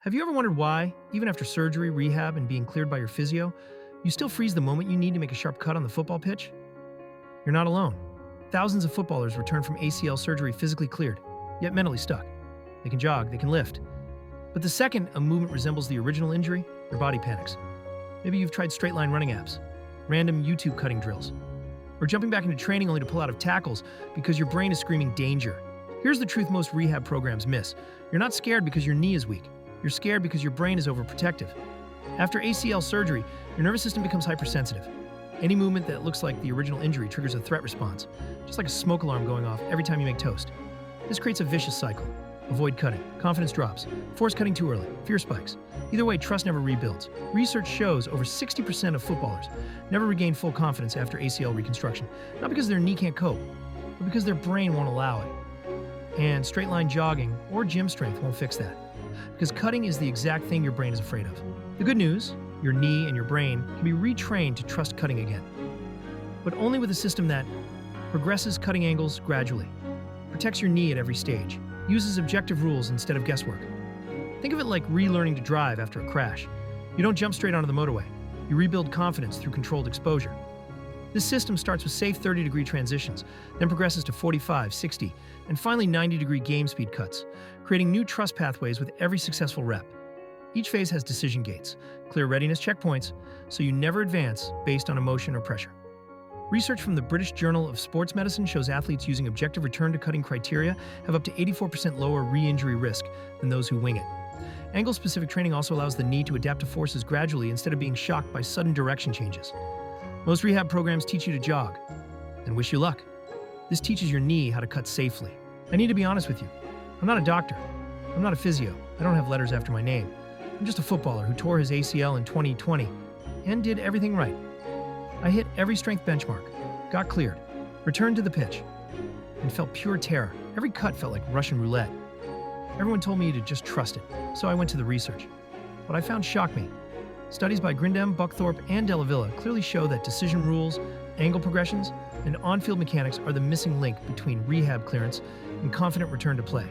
Have you ever wondered why, even after surgery, rehab, and being cleared by your physio, you still freeze the moment you need to make a sharp cut on the football pitch? You're not alone. Thousands of footballers return from ACL surgery physically cleared, yet mentally stuck. They can jog, they can lift. But the second a movement resembles the original injury, your body panics. Maybe you've tried straight-line running apps, random YouTube cutting drills, or jumping back into training only to pull out of tackles because your brain is screaming danger. Here's the truth most rehab programs miss. You're not scared because your knee is weak. You're scared because your brain is overprotective. After ACL surgery, your nervous system becomes hypersensitive. Any movement that looks like the original injury triggers a threat response, just like a smoke alarm going off every time you make toast. This creates a vicious cycle. Avoid cutting, confidence drops, force cutting too early, fear spikes. Either way, trust never rebuilds. Research shows over 60% of footballers never regain full confidence after ACL reconstruction, not because their knee can't cope, but because their brain won't allow it. And straight-line jogging or gym strength won't fix that, because cutting is the exact thing your brain is afraid of. The good news, your knee and your brain can be retrained to trust cutting again, but only with a system that progresses cutting angles gradually, protects your knee at every stage, uses objective rules instead of guesswork. Think of it like relearning to drive after a crash. You don't jump straight onto the motorway. You rebuild confidence through controlled exposure. This system starts with safe 30-degree transitions, then progresses to 45, 60, and finally 90-degree game speed cuts, creating new trust pathways with every successful rep. Each phase has decision gates, clear readiness checkpoints, so you never advance based on emotion or pressure. Research from the British Journal of Sports Medicine shows athletes using objective return to cutting criteria have up to 84% lower re-injury risk than those who wing it. Angle-specific training also allows the knee to adapt to forces gradually instead of being shocked by sudden direction changes. Most rehab programs teach you to jog, and wish you luck. This teaches your knee how to cut safely. I need to be honest with you. I'm not a doctor. I'm not a physio. I don't have letters after my name. I'm just a footballer who tore his ACL in 2020 and did everything right. I hit every strength benchmark, got cleared, returned to the pitch, and felt pure terror. Every cut felt like Russian roulette. Everyone told me to just trust it, so I went to the research. What I found shocked me. Studies by Grindem, Buckthorpe, and Della Villa clearly show that decision rules, angle progressions, and on-field mechanics are the missing link between rehab clearance and confident return to play.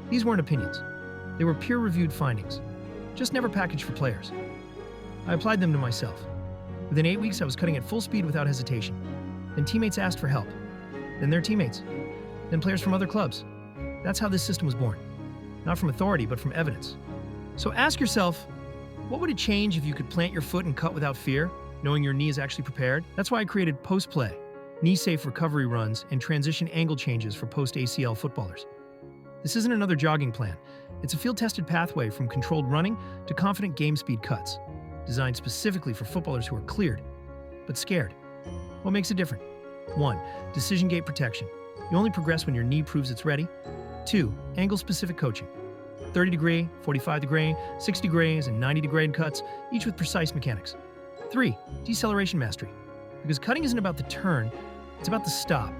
These weren't opinions. They were peer-reviewed findings, just never packaged for players. I applied them to myself. Within 8 weeks, I was cutting at full speed without hesitation. Then teammates asked for help. Then their teammates. Then players from other clubs. That's how this system was born. Not from authority, but from evidence. So ask yourself, what would it change if you could plant your foot and cut without fear, knowing your knee is actually prepared? That's why I created post-play, knee-safe recovery runs, and transition angle changes for post-ACL footballers. This isn't another jogging plan. It's a field-tested pathway from controlled running to confident game speed cuts, designed specifically for footballers who are cleared, but scared. What makes it different? 1. Decision gate protection. You only progress when your knee proves it's ready. 2. Angle-specific coaching. 30-degree, 45-degree, 60-degree, and 90-degree cuts, each with precise mechanics. 3. Deceleration mastery. Because cutting isn't about the turn, it's about the stop.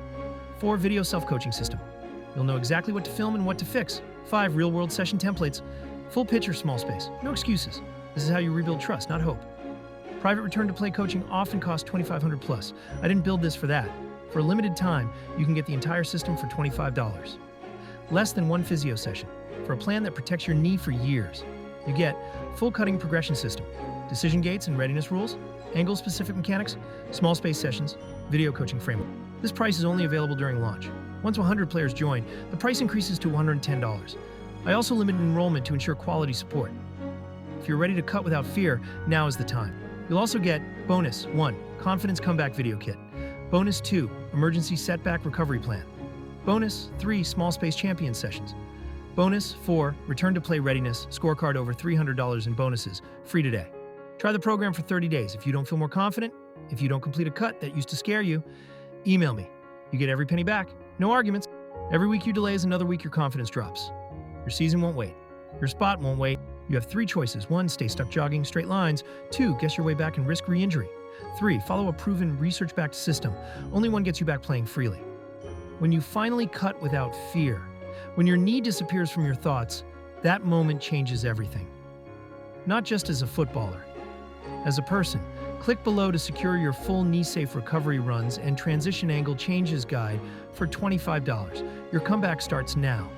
4. Video self-coaching system. You'll know exactly what to film and what to fix. 5. Real-world session templates. Full pitch or small space. No excuses. This is how you rebuild trust, not hope. Private return-to-play coaching often costs $2,500 plus. I didn't build this for that. For a limited time, you can get the entire system for $25. Less than one physio session. For a plan that protects your knee for years. You get full cutting progression system, decision gates and readiness rules, angle-specific mechanics, small space sessions, video coaching framework. This price is only available during launch. Once 100 players join, the price increases to $110. I also limited enrollment to ensure quality support. If you're ready to cut without fear, now is the time. You'll also get bonus 1. Confidence Comeback Video Kit. Bonus 2. Emergency Setback Recovery Plan. Bonus 3. Small Space Champion Sessions. Bonus 4. Return to Play Readiness. Scorecard over $300 in bonuses. Free today. Try the program for 30 days. If you don't feel more confident, if you don't complete a cut that used to scare you, email me. You get every penny back. No arguments. Every week you delay is another week your confidence drops. Your season won't wait. Your spot won't wait. You have 3 choices. 1. Stay stuck jogging straight lines. 2. Guess your way back and risk re-injury. 3. Follow a proven research-backed system. Only one gets you back playing freely. When you finally cut without fear, when your knee disappears from your thoughts, that moment changes everything. Not just as a footballer. As a person, click below to secure your full knee-safe recovery runs and transition angle changes guide for $25. Your comeback starts now.